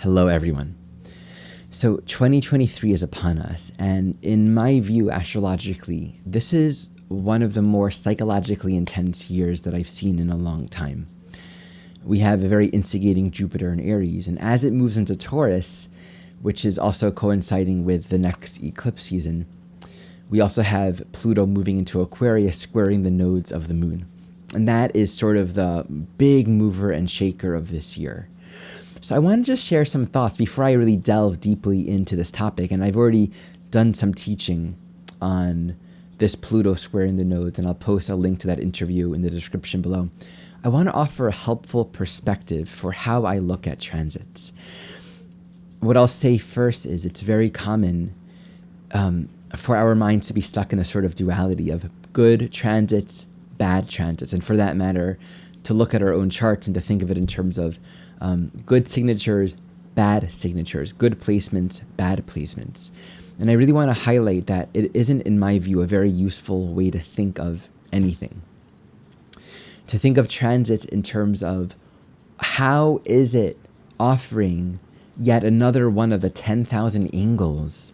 Hello, everyone. So 2023 is upon us, and in my view, astrologically, this is one of the more psychologically intense years that I've seen in a long time. We have a very instigating Jupiter in Aries, and as it moves into Taurus, which is also coinciding with the next eclipse season, we also have Pluto moving into Aquarius, squaring the nodes of the moon. And that is sort of the big mover and shaker of this year. So I want to just share some thoughts before I really delve deeply into this topic. And I've already done some teaching on this Pluto squaring the nodes, and I'll post a link to that interview in the description below. I want to offer a helpful perspective for how I look at transits. What I'll say first is it's very common for our minds to be stuck in a sort of duality of good transits, bad transits, and for that matter, to look at our own charts and to think of it in terms of good signatures, bad signatures, good placements, bad placements. And I really want to highlight that it isn't, in my view, a very useful way to think of anything. To think of transits in terms of how is it offering yet another one of the 10,000 angles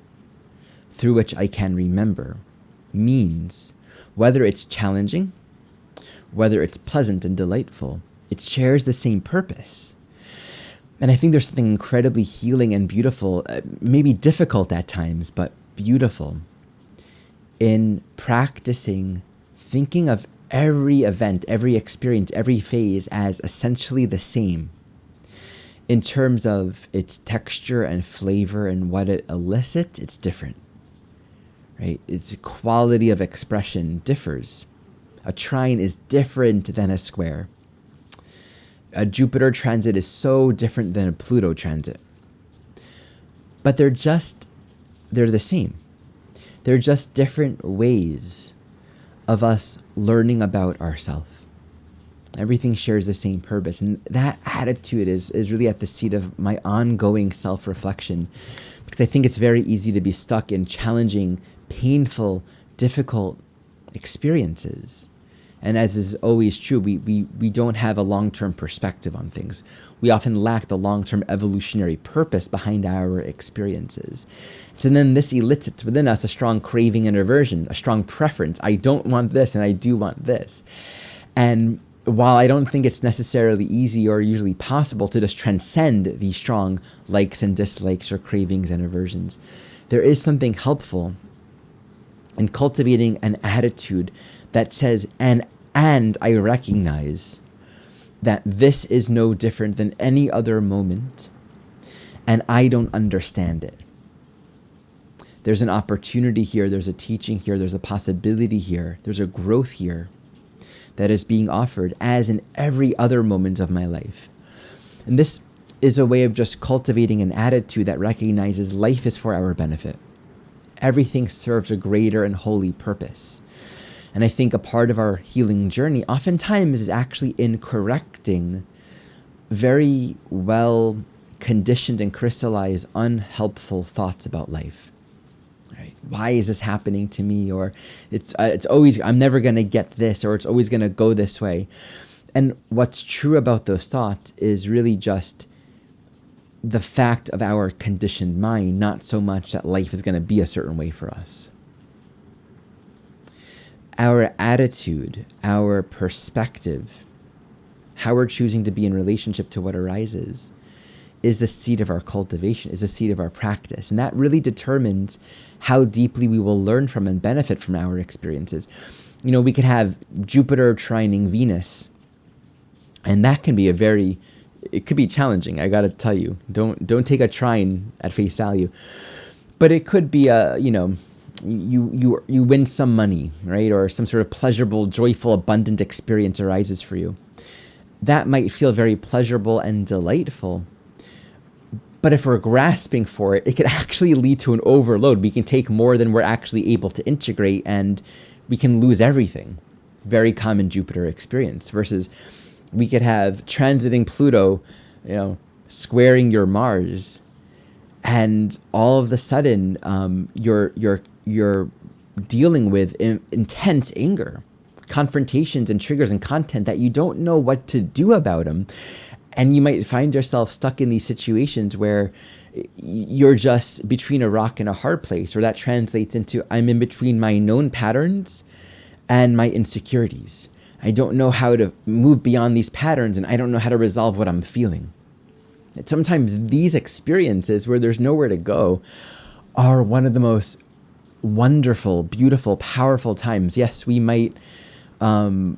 through which I can remember means, whether it's challenging, whether it's pleasant and delightful, it shares the same purpose. And I think there's something incredibly healing and beautiful, maybe difficult at times, but beautiful, in practicing thinking of every event, every experience, every phase as essentially the same in terms of its texture and flavor and what it elicits. It's different, right? Its quality of expression differs. A trine is different than a square. A Jupiter transit is so different than a Pluto transit. But they're the same. They're just different ways of us learning about ourselves. Everything shares the same purpose. And that attitude is really at the seat of my ongoing self-reflection, because I think it's very easy to be stuck in challenging, painful, difficult experiences. And as is always true, we don't have a long-term perspective on things. We often lack the long-term evolutionary purpose behind our experiences. So then this elicits within us a strong craving and aversion, a strong preference. I don't want this and I do want this. And while I don't think it's necessarily easy or usually possible to just transcend these strong likes and dislikes or cravings and aversions, there is something helpful in cultivating an attitude that says, and I recognize that this is no different than any other moment, and I don't understand it. There's an opportunity here, there's a teaching here, there's a possibility here, there's a growth here that is being offered as in every other moment of my life. And this is a way of just cultivating an attitude that recognizes life is for our benefit. Everything serves a greater and holy purpose. And I think a part of our healing journey oftentimes is actually in correcting very well conditioned and crystallized unhelpful thoughts about life. Right? Why is this happening to me? Or it's always, I'm never going to get this, or it's always going to go this way. And what's true about those thoughts is really just the fact of our conditioned mind, not so much that life is going to be a certain way for us. Our attitude, our perspective, how we're choosing to be in relationship to what arises is the seed of our cultivation, is the seed of our practice. And that really determines how deeply we will learn from and benefit from our experiences. You know, we could have Jupiter trining Venus, and that can be it could be challenging. I got to tell you, don't take a trine at face value, but it could be you win some money, right? Or some sort of pleasurable, joyful, abundant experience arises for you. That might feel very pleasurable and delightful. But if we're grasping for it, it could actually lead to an overload. We can take more than we're actually able to integrate, and we can lose everything. Very common Jupiter experience. Versus we could have transiting Pluto, squaring your Mars, and all of a sudden you're dealing with intense anger, confrontations and triggers and content that you don't know what to do about them. And you might find yourself stuck in these situations where you're just between a rock and a hard place, or that translates into I'm in between my known patterns and my insecurities. I don't know how to move beyond these patterns, and I don't know how to resolve what I'm feeling. And sometimes these experiences where there's nowhere to go are one of the most wonderful, beautiful, powerful times. Yes, we might find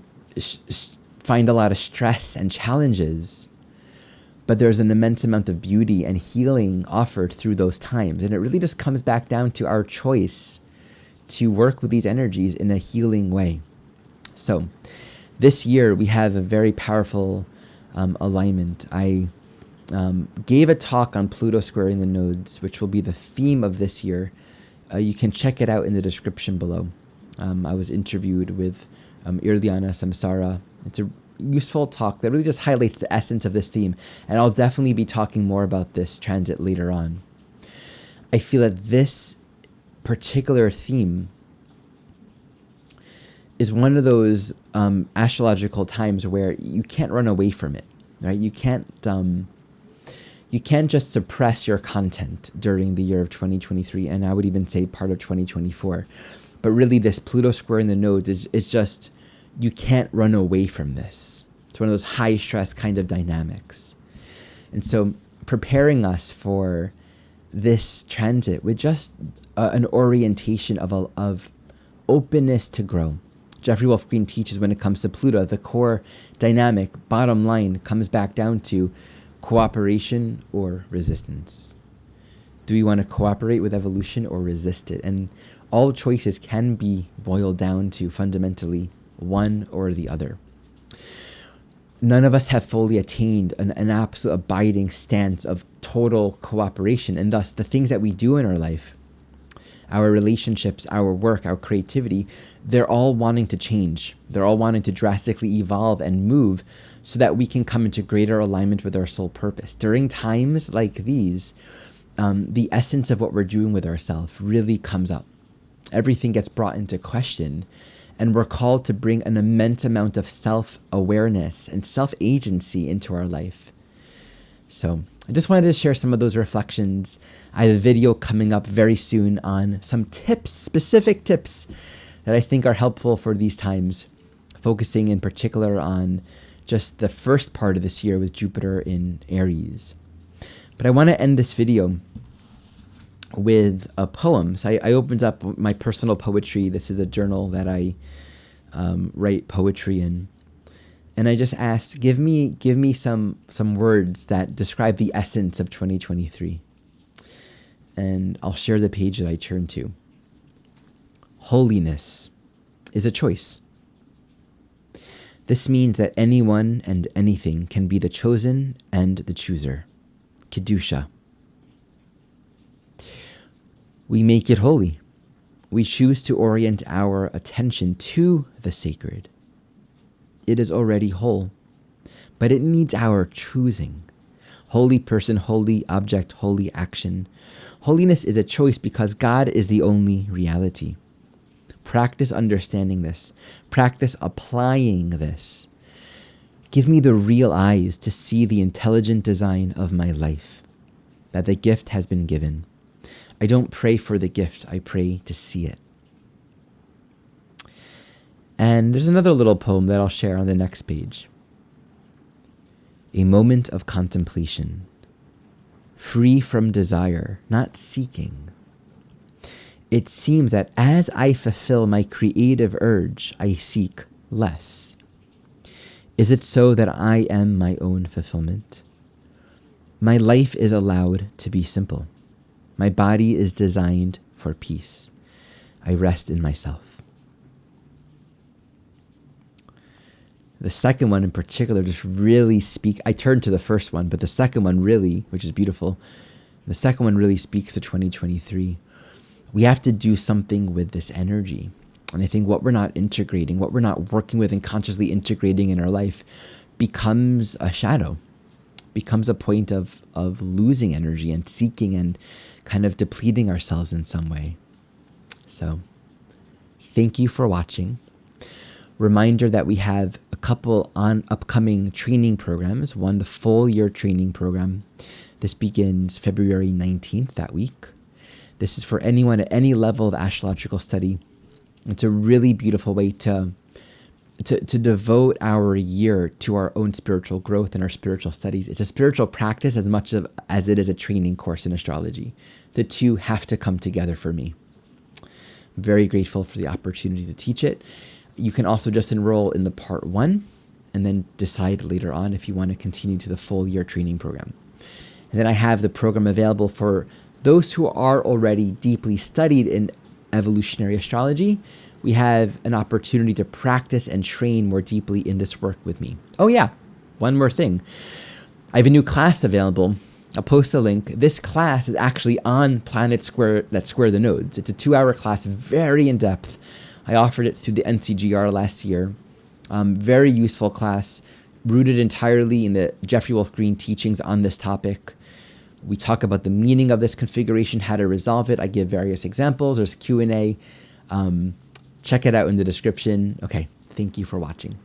a lot of stress and challenges, but there's an immense amount of beauty and healing offered through those times. And it really just comes back down to our choice to work with these energies in a healing way. So this year we have a very powerful alignment. I gave a talk on Pluto squaring the nodes, which will be the theme of this year. You can check it out in the description below. I was interviewed with Irliaana Samsara. It's a useful talk that really just highlights the essence of this theme, and I'll definitely be talking more about this transit later on. I feel that this particular theme is one of those astrological times where you can't run away from it, right? You can't just suppress your content during the year of 2023, and I would even say part of 2024. But really, this Pluto square in the nodes is just, you can't run away from this. It's one of those high stress kind of dynamics. And so preparing us for this transit with just an orientation of openness to grow. Jeffrey Wolf Green teaches when it comes to Pluto, the core dynamic, bottom line, comes back down to cooperation or resistance. Do we want to cooperate with evolution or resist it? And all choices can be boiled down to fundamentally one or the other. None of us have fully attained an absolute abiding stance of total cooperation, and thus the things that we do in our life, our relationships, our work, our creativity, they're all wanting to change. They're all wanting to drastically evolve and move so that we can come into greater alignment with our soul purpose. During times like these, the essence of what we're doing with ourselves really comes up. Everything gets brought into question, and we're called to bring an immense amount of self-awareness and self-agency into our life. So I just wanted to share some of those reflections. I have a video coming up very soon on some tips, specific tips that I think are helpful for these times, focusing in particular on just the first part of this year with Jupiter in Aries. But I want to end this video with a poem. So I opened up my personal poetry. This is a journal that I write poetry in. And I just asked, give me some words that describe the essence of 2023. And I'll share the page that I turned to. Holiness is a choice. This means that anyone and anything can be the chosen and the chooser. Kedusha. We make it holy. We choose to orient our attention to the sacred. It is already whole, but it needs our choosing. Holy person, holy object, holy action. Holiness is a choice because God is the only reality. Practice understanding this. Practice applying this. Give me the real eyes to see the intelligent design of my life, that the gift has been given. I don't pray for the gift, I pray to see it. And there's another little poem that I'll share on the next page. A moment of contemplation, free from desire, not seeking. It seems that as I fulfill my creative urge, I seek less. Is it so that I am my own fulfillment? My life is allowed to be simple. My body is designed for peace. I rest in myself. The second one in particular just really I turned to the first one, but the second one really, which is beautiful, the second one really speaks to 2023. We have to do something with this energy. And I think what we're not integrating, what we're not working with and consciously integrating in our life becomes a shadow, becomes a point of losing energy and seeking and kind of depleting ourselves in some way. So thank you for watching. Reminder that we have a couple on upcoming training programs. One, the full year training program. This begins February 19th that week. This is for anyone at any level of astrological study. It's a really beautiful way to devote our year to our own spiritual growth and our spiritual studies. It's a spiritual practice as much as it is a training course in astrology. The two have to come together for me. I'm very grateful for the opportunity to teach it. You can also just enroll in the part 1 and then decide later on if you want to continue to the full year training program. And then I have the program available for those who are already deeply studied in evolutionary astrology. We have an opportunity to practice and train more deeply in this work with me. Oh yeah, one more thing. I have a new class available. I'll post a link. This class is actually on planets that square the nodes. It's a 2-hour class, very in-depth. I offered it through the NCGR last year. Very useful class, rooted entirely in the Jeffrey Wolf Green teachings on this topic. We talk about the meaning of this configuration, how to resolve it. I give various examples. There's Q&A. Check it out in the description. Okay, thank you for watching.